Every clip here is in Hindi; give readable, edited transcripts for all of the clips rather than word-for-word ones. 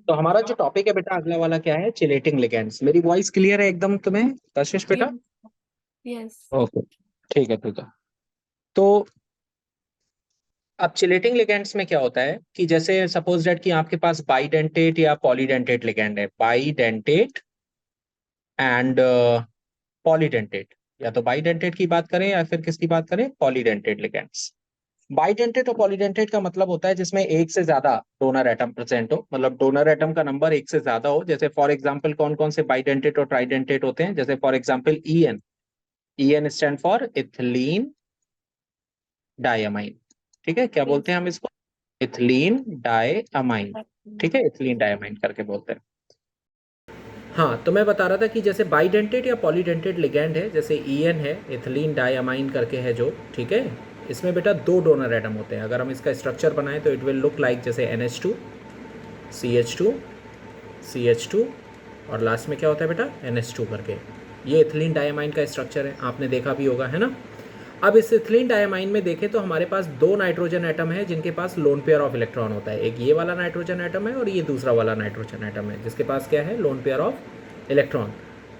तो हमारा जो टॉपिक है बेटा अगला वाला क्या है, चिलेटिंग लिगेंड्स। मेरी वॉइस क्लियर है एकदम तुम्हें कशिश बेटा? यस। यस। ओके, ठीक है ठीक है। तो अब चिलेटिंग लिगेंड्स में क्या होता है कि जैसे सपोज दैट कि आपके पास बाइडेंटेट या पॉलीडेंटेट लिगेंड है, बाइडेंटेट एंड पॉलीडेंटेट, या तो बाइडेंटेट की बात करें या फिर किसकी बात करें, पॉलीडेंटेट लिगेंड्स। बाइडेंटेट और पॉलीडेंटेट का मतलब होता है जिसमें एक से ज्यादा डोनर एटम प्रेजेंट हो, मतलब डोनर एटम का नंबर एक से ज्यादा हो। जैसे फॉर एग्जांपल कौन कौन से बाइडेंटेट और ट्राइडेंटेट होते हैं, जैसे for example EN. EN stand for ethylene diamine. ठीक है, क्या बोलते यस। हैं हम इसको? Ethylene diamine. ठीक है, इथिलीन डायमाइन करके बोलते हैं। हाँ, तो मैं बता रहा था कि जैसे बाइडेंटेट या पॉलीडेंटेट लिगैंड है, जैसे ईएन है, इथिलीन डायमाइन करके है जो, ठीक है। इसमें बेटा दो डोनर एटम होते हैं। अगर हम इसका स्ट्रक्चर बनाएं तो इट विल लुक लाइक जैसे NH2 CH2 CH2 और लास्ट में क्या होता है बेटा, NH2 करके। ये इथिलीन डायमाइन का स्ट्रक्चर है, आपने देखा भी होगा, है ना। अब इस इथिलीन डायमाइन में देखें तो हमारे पास दो नाइट्रोजन एटम है जिनके पास लोन पेयर ऑफ इलेक्ट्रॉन होता है। एक ये वाला नाइट्रोजन एटम है और ये दूसरा वाला नाइट्रोजन एटम है जिसके पास क्या है, लोन पेयर ऑफ इलेक्ट्रॉन।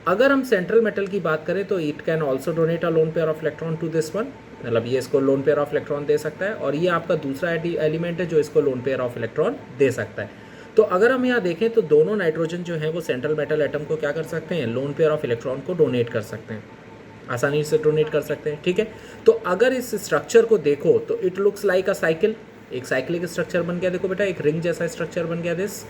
अगर हम सेंट्रल मेटल की बात करें तो it can also donate a lone pair of electron to this one, मतलब ये इसको लोन पेयर ऑफ इलेक्ट्रॉन दे सकता है, और ये आपका दूसरा एलिमेंट है जो इसको लोन पेयर ऑफ इलेक्ट्रॉन दे सकता है। तो अगर हम यहाँ देखें तो दोनों नाइट्रोजन जो है वो सेंट्रल मेटल एटम को क्या कर सकते हैं, लोन पेयर ऑफ इलेक्ट्रॉन को डोनेट कर सकते हैं, आसानी से डोनेट कर सकते हैं। ठीक है, तो अगर इस स्ट्रक्चर को देखो तो it looks like a cycle, एक साइक्लिक स्ट्रक्चर बन गया। देखो बेटा, एक रिंग जैसा स्ट्रक्चर बन गया दिस,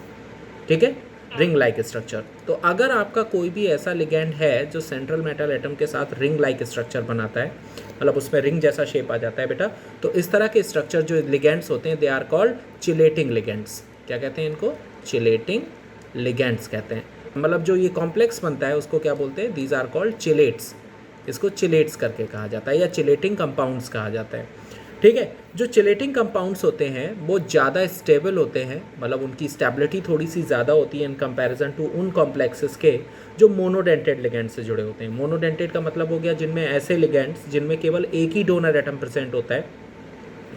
ठीक है, रिंग लाइक स्ट्रक्चर। तो अगर आपका कोई भी ऐसा लिगैंड है जो सेंट्रल मेटल एटम के साथ रिंग लाइक स्ट्रक्चर बनाता है, मतलब उसमें रिंग जैसा शेप आ जाता है बेटा, तो इस तरह के स्ट्रक्चर जो लिगैंड्स होते हैं they are called chelating ligands. क्या कहते हैं इनको? चिलेटिंग लिगैंड्स कहते हैं। मतलब जो ये कॉम्प्लेक्स बनता है उसको क्या बोलते हैं, दीज आर कॉल्ड चिलेट्स। इसको चिलेट्स करके कहा जाता है या चिलेटिंग कंपाउंड्स कहा जाता है। ठीक है, जो चिलेटिंग कंपाउंड्स होते हैं वो ज़्यादा स्टेबल होते हैं, मतलब उनकी स्टेबिलिटी थोड़ी सी ज़्यादा होती है इन कंपैरिजन टू उन कॉम्प्लेक्सेस के जो मोनोडेंटेड लिगेंड से जुड़े होते हैं। मोनोडेंटेड का मतलब हो गया जिनमें ऐसे लिगेंड्स जिनमें केवल एक ही डोनर एटम प्रेजेंट होता है,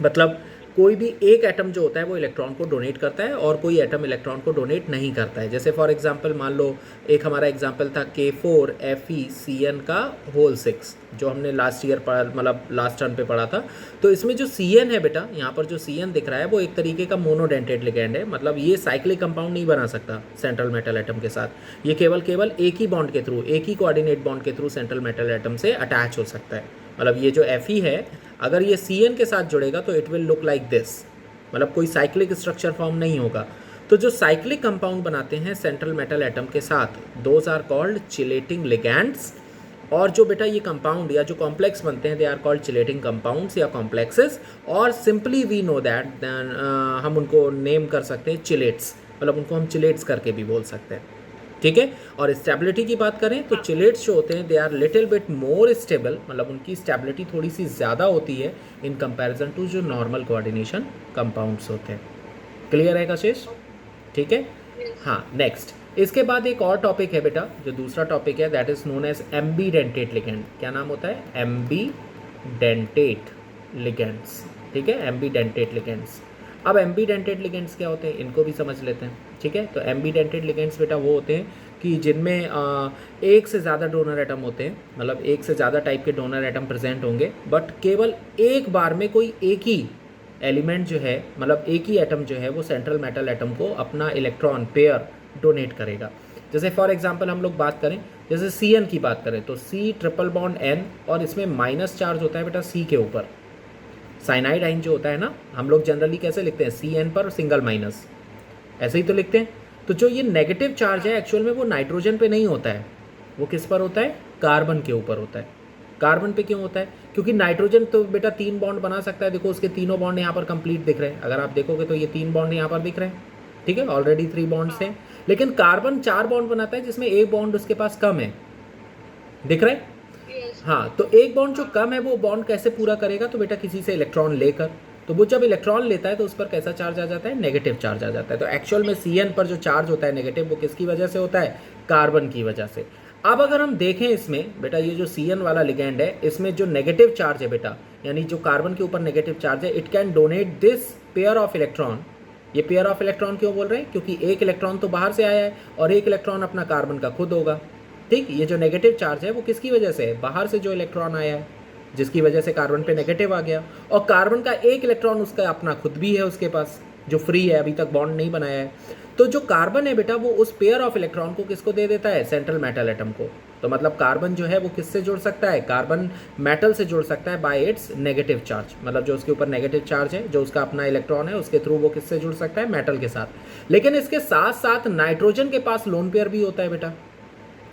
मतलब कोई भी एक एटम जो होता है वो इलेक्ट्रॉन को डोनेट करता है और कोई एटम इलेक्ट्रॉन को डोनेट नहीं करता है। जैसे फॉर एग्जांपल मान लो, एक हमारा एग्जांपल था K4FeCN का होल 6 जो हमने लास्ट ईयर पढ़ा, मतलब लास्ट टर्म पे पढ़ा था। तो इसमें जो CN है बेटा, यहाँ पर जो CN दिख रहा है वो एक तरीके का मोनोडेंटेड लिगैंड है, मतलब ये साइक्लिक कंपाउंड नहीं बना सकता सेंट्रल मेटल एटम के साथ। ये केवल केवल एक ही बॉन्ड के थ्रू, एक ही कोऑर्डिनेट बॉन्ड के थ्रू सेंट्रल मेटल एटम से अटैच हो सकता है। मतलब ये जो Fe है, अगर ये CN के साथ जुड़ेगा तो it will look like this, मतलब कोई साइक्लिक स्ट्रक्चर फॉर्म नहीं होगा। तो जो साइक्लिक कंपाउंड बनाते हैं सेंट्रल मेटल एटम के साथ, those are called chelating ligands. और जो बेटा ये कंपाउंड या जो कॉम्प्लेक्स बनते हैं they are called chelating compounds या कॉम्प्लेक्सेस, और सिंपली वी नो दैट हम उनको नेम कर सकते हैं चिलेट्स, मतलब उनको हम चिलेट्स करके भी बोल सकते हैं। ठीक है, और स्टेबिलिटी की बात करें तो चिलेट्स जो होते हैं they are little bit more stable, मतलब उनकी स्टेबिलिटी थोड़ी सी ज़्यादा होती है इन कंपैरिजन टू जो नॉर्मल कोऑर्डिनेशन कंपाउंड्स होते हैं। क्लियर है कशिश? ठीक है। हाँ, नेक्स्ट इसके बाद एक और टॉपिक है बेटा, जो दूसरा टॉपिक है that is known as ambidentate ligand. क्या नाम होता है? Ambidentate ligands. ठीक है, एम्बीडेंटेट लिगैंड्स। अब एम्बीडेंटेट लिगेंड्स क्या होते हैं इनको भी समझ लेते हैं। ठीक है, तो एम्बीडेंटेट लिगेंड्स बेटा वो होते हैं कि जिनमें एक से ज़्यादा डोनर एटम होते हैं, मतलब एक से ज़्यादा टाइप के डोनर एटम प्रेजेंट होंगे, बट केवल एक बार में कोई एक ही एलिमेंट जो है, मतलब एक ही एटम जो है वो सेंट्रल मेटल एटम को अपना इलेक्ट्रॉन पेयर डोनेट करेगा। जैसे फॉर एग्जांपल हम लोग बात करें, जैसे CN की बात करें तो C ट्रिपल बॉन्ड N, और इसमें माइनस चार्ज होता है बेटा C के ऊपर। साइनाइड आइन जो होता है ना, हम लोग जनरली कैसे लिखते हैं, CN पर सिंगल माइनस, ऐसे ही तो लिखते हैं। तो जो ये नेगेटिव चार्ज है एक्चुअल में वो नाइट्रोजन पे नहीं होता है, वो किस पर होता है, कार्बन के ऊपर होता है। कार्बन पे क्यों होता है? क्योंकि नाइट्रोजन तो बेटा 3 बॉन्ड बना सकता है। देखो उसके तीनों बॉन्ड यहाँ पर कंप्लीट दिख रहे हैं, अगर आप देखोगे तो ये 3 बॉन्ड यहाँ पर दिख रहे हैं। ठीक है, ऑलरेडी 3 बॉन्ड्स हैं। लेकिन कार्बन 4 बॉन्ड बनाता है जिसमें एक बॉन्ड उसके पास कम है, दिख रहा है? हाँ, तो एक बॉन्ड जो कम है वो बॉन्ड कैसे पूरा करेगा, तो बेटा किसी से इलेक्ट्रॉन लेकर। तो वो जब इलेक्ट्रॉन लेता है तो उस पर कैसा चार्ज आ जाता है, नेगेटिव चार्ज आ जाता है। तो एक्चुअल में CN पर जो चार्ज होता है नेगेटिव, वो किसकी वजह से होता है, कार्बन की वजह से। अब अगर हम देखें इसमें बेटा, ये जो CN वाला लिगेंड है इसमें जो नेगेटिव चार्ज है बेटा, यानी जो कार्बन के ऊपर नेगेटिव चार्ज है, it can donate this pair of electron ये पेयर ऑफ इलेक्ट्रॉन क्यों बोल रहे हैं? क्योंकि एक इलेक्ट्रॉन तो बाहर से आया है और एक इलेक्ट्रॉन अपना कार्बन का खुद होगा। ठीक, ये जो नेगेटिव चार्ज है वो किसकी वजह से है? बाहर से जो इलेक्ट्रॉन आया है, जिसकी वजह से कार्बन पे नेगेटिव आ गया। और कार्बन का एक इलेक्ट्रॉन उसका अपना खुद भी है उसके पास, जो फ्री है, अभी तक बॉन्ड नहीं बनाया है। तो जो कार्बन है बेटा वो उस पेयर ऑफ इलेक्ट्रॉन को किसको दे देता है? सेंट्रल मेटल एटम को। तो मतलब कार्बन जो है वो किससे जुड़ सकता है? कार्बन मेटल से जुड़ सकता है बाय इट्स नेगेटिव चार्ज। मतलब जो उसके ऊपर नेगेटिव चार्ज है, जो उसका अपना इलेक्ट्रॉन है, उसके थ्रू वो किससे जुड़ सकता है? मेटल के साथ। लेकिन इसके साथ साथ नाइट्रोजन के पास लोन पेयर भी होता है बेटा,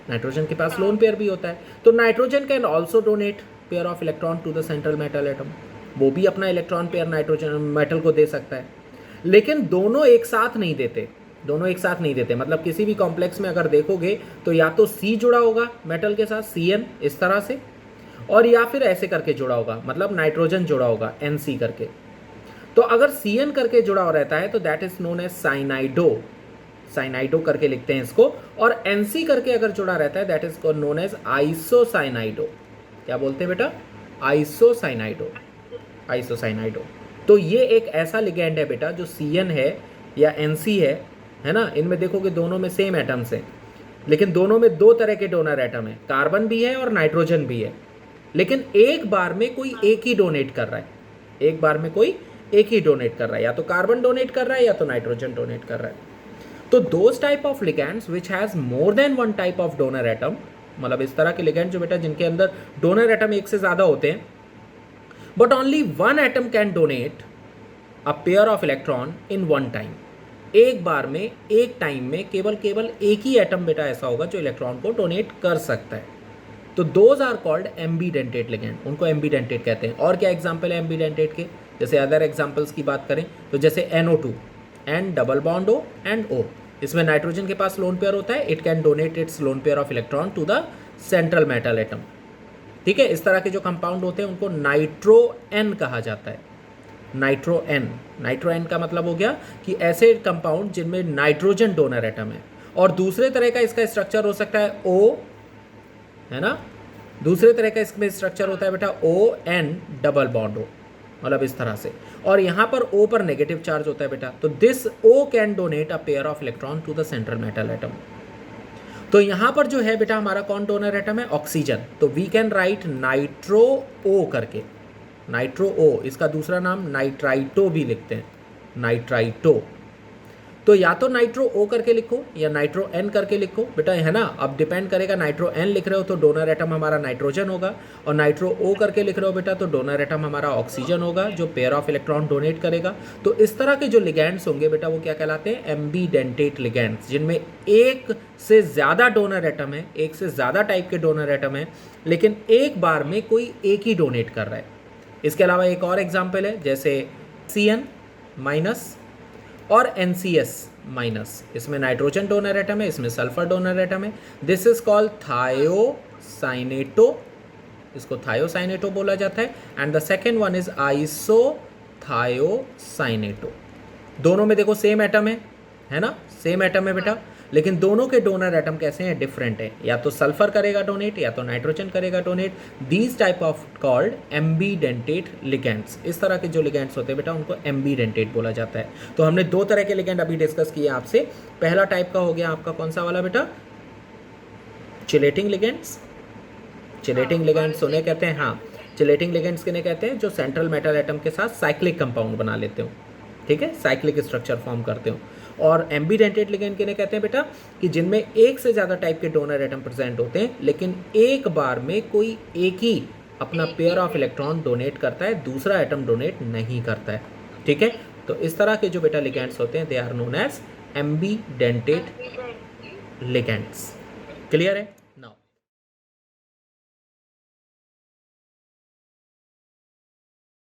नाइट्रोजन के पास लोन पेयर भी होता है। तो nitrogen can also donate pair of electron to the central metal atom. वो भी अपना इलेक्ट्रॉन पेयर नाइट्रोजन मेटल को दे सकता है। लेकिन दोनों एक साथ नहीं देते, दोनों एक साथ नहीं देते। मतलब किसी भी कॉम्प्लेक्स में अगर देखोगे तो या तो C जुड़ा होगा मेटल के साथ, CN इस तरह से, और या फिर ऐसे करके जुड़ा होगा, मतलब नाइट्रोजन जुड़ा होगा NC करके। तो अगर CN करके जुड़ा हो रहता है तो दैट इज नोन एज साइनाइडो, साइनाइडो करके लिखते हैं इसको। और NC करके अगर जुड़ा रहता है दैट इज नोन एज आइसोसाइनाइडो। क्या बोलते हैं बेटा? आइसोसाइनाइडो, आइसोसाइनाइडो। तो ये एक ऐसा लिगेंड है बेटा जो CN है या NC है ना, इनमें देखोगे दोनों में सेम एटम्स हैं, लेकिन दोनों में दो तरह के डोनर एटम है, कार्बन भी है और नाइट्रोजन भी है। लेकिन एक बार में कोई एक ही डोनेट कर रहा है, एक बार में कोई एक ही डोनेट कर रहा है, या तो कार्बन डोनेट कर रहा है या तो नाइट्रोजन डोनेट कर रहा है। तो those type of ligands which has more than one type of donor atom, मतलब इस तरह के लिगेंड जो बेटा जिनके अंदर डोनर एटम एक से ज्यादा होते हैं, but only one atom can donate a pair of electron in one time. एक बार में, एक टाइम में केवल एक ही एटम बेटा ऐसा होगा जो इलेक्ट्रॉन को डोनेट कर सकता है। तो those are called ambidentate ligand, उनको एम्बीडेंटेट कहते हैं। और क्या एग्जांपल है एम्बीडेंटेट के? जैसे अदर एग्जांपल्स की बात करें तो जैसे NO2, N double bond O and O, इसमें नाइट्रोजन के पास लोन पेयर होता है, it can donate its lone pair of electron to the central metal atom. ठीक है, इस तरह के जो कंपाउंड होते हैं उनको नाइट्रो N कहा जाता है। नाइट्रो N, नाइट्रो N का मतलब हो गया कि ऐसे कंपाउंड जिनमें नाइट्रोजन डोनर एटम है। और दूसरे तरह का इसका स्ट्रक्चर हो सकता है O, है ना, दूसरे तरह का इसमें स्ट्रक्चर होता है बेटा ON डबल बॉन्ड O, मतलब इस तरह से। और यहाँ पर O पर नेगेटिव चार्ज होता है बेटा। तो this O can donate a pair of electron to the central metal atom. तो यहाँ पर जो है बेटा हमारा कौन डोनर एटम है? ऑक्सीजन। तो we can write nitro O करके, नाइट्रो O, इसका दूसरा नाम नाइट्राइटो भी लिखते हैं, नाइट्राइटो। तो या तो नाइट्रो O करके लिखो या नाइट्रो N करके लिखो बेटा, है ना। अब डिपेंड करेगा, नाइट्रो N लिख रहे हो तो डोनर एटम हमारा नाइट्रोजन होगा, और नाइट्रो O करके लिख रहे हो बेटा तो डोनर एटम हमारा ऑक्सीजन होगा जो पेयर ऑफ इलेक्ट्रॉन डोनेट करेगा। तो इस तरह के जो लिगेंड्स होंगे बेटा वो क्या कहलाते हैं? एम्बीडेंटेट लिगेंड्स, जिनमें एक से ज़्यादा डोनर एटम है, एक से ज़्यादा टाइप के डोनर एटम है, लेकिन एक बार में कोई एक ही डोनेट कर रहा है। इसके अलावा एक और एग्जाम्पल है, जैसे CN माइनस और NCS माइनस, इसमें नाइट्रोजन डोनर एटम है, इसमें सल्फर डोनर एटम है। दिस इज कॉल्ड थायोसाइनेटो, इसको थायोसाइनेटो बोला जाता है। And the second one is isothiocyanato. दोनों में देखो सेम एटम है ना, सेम एटम है बेटा, लेकिन दोनों के डोनर एटम कैसे हैं? डिफरेंट है। या तो सल्फर करेगा डोनेट या तो नाइट्रोजन करेगा donate. These type of called ambidentate ligands. इस तरह के जो लिगेंड्स होते हैं बेटा उनको एम्बीडेंटेट बोला जाता है। तो हमने दो तरह के लिगेंड अभी डिस्कस किए आपसे। पहला टाइप का हो गया आपका कौन सा वाला बेटा? Chelating ligands. चिलेटिंग लिगेंड्स उन्हें कहते हैं, हाँ, चिलेटिंग लिगेंड्स किन्हें कहते हैं? जो सेंट्रल मेटल एटम के साथ साइक्लिक कंपाउंड बना लेते हो, ठीक है, साइक्लिक स्ट्रक्चर फॉर्म करते हो। और एम्बीडेंटेट लिगेंड किन्हें कहते हैं बेटा? कि जिनमें एक से ज़्यादा टाइप के डोनर एटम प्रेजेंट होते हैं, लेकिन एक बार में कोई एक ही अपना पेयर ऑफ इलेक्ट्रॉन डोनेट करता है, दूसरा एटम डोनेट नहीं करता है। ठीक है, तो इस तरह के जो बेटा लिगेंड्स होते हैं they are known as ambidentate ligands. Clear है?